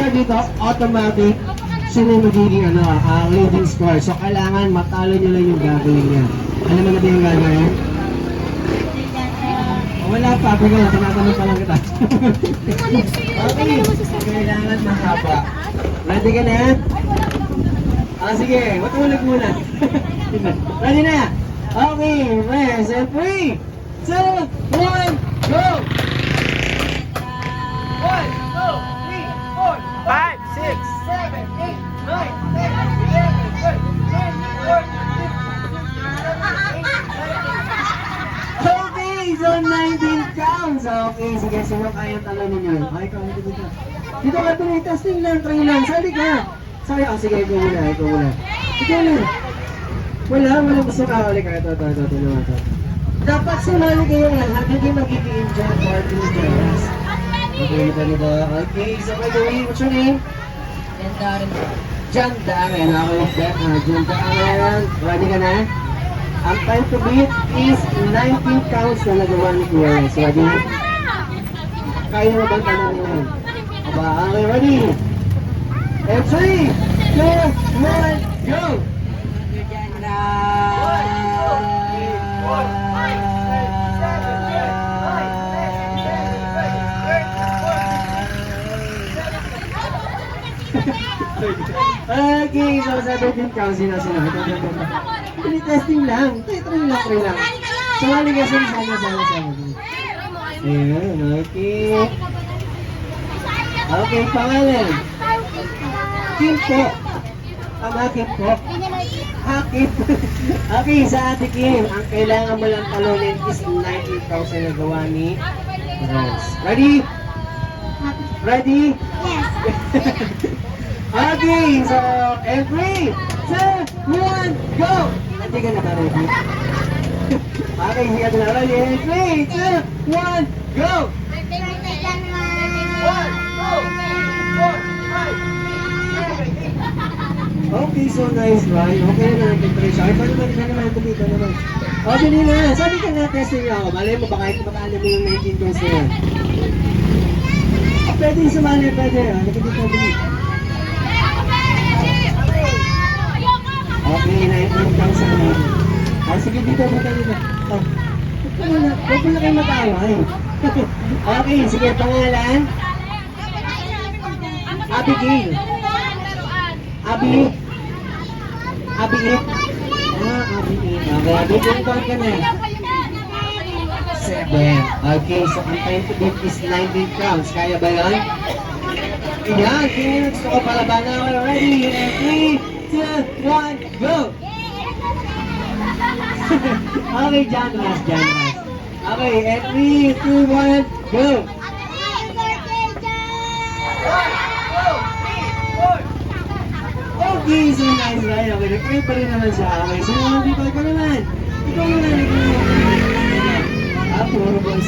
mangyayari dito, automatic, sino yung magiging leading score. So, kailangan matalo nyo lang yung gagawin niya. Alam mo na ba yung gagawin? Wala pa, pero tinatanong pa lang kita. Okay, kailangan mahaba. Ready ka na? Sige, matulog muna. Ready na? Okay, rest and 3, 2, 1, go! 5, 6, 7, 8, 9, 10, 11, 12, 13, 14, 15, 16, 17, 18, 19, 20. Okay, so 19 counts. Okay, sige, sino kaya talo ninyo? Okay, kawin ko dito. Dito ka tuloy, testing lang, try lang. Sali ka. Sorry, sige, ikaw muna, ikaw muna. Ikaw lang. Wala gusto ka. Ito. Dapat sumali kayo lahat, hindi magiging dyan or two. Okay, ito. Okay, so by the way, what's your name? John Darren. Okay, John Darren. Ready ka na? Ang time to beat is 19 counts na nagawa ni Kuya. So, ready? Kaya mo bang tanong mo? Aba, okay, ready? And 3, 2, 1, go! Okay, so 17 counts na sila. Testing lang. Try lang. Sumali ka sama. Ayan, okay. Okay, pangalan. Kim po. Kim po. Kim. Okay, sa ate Kim, ang kailangan mo lang talunin is 19,000 na gawa ni Rose. Ready? Ready? Yes. Okay, so, and 3, 2, 1, go! Hindi ka na ba ready? Okay, hindi ka na ready. And 3, 2, 1, go! 1, 2, 3, 4, 5, 6, 7, 8. Okay, so nice, right? Okay na natin ito. Ay, paano naman dito naman? Okay, nila. Sabi ka na, testing ako. Malay mo ba kahit makaano mo yung 19 counts na yan? Pwede yung sumali, pwede. Nakikita ko dito. Okay, 19 counts na natin. Sige, dito. Huwag mo na kayo mataway. Okay, sige, pangalan. Abigail. Abigail. Abigail. Okay, Abigail, count ka na. 7. Okay, so ang time to beat is 19 counts. Kaya ba yan? Yan, kung gusto ko palabanan ako. Ready? 3, 2, 1, go! Okay, John Ross. Okay, and 3, 2, 1, go! Okay, so nice, right? Okay, nag-pray pa rin naman siya. Okay, so dito ka naman. Ikaw naman. Puro boys.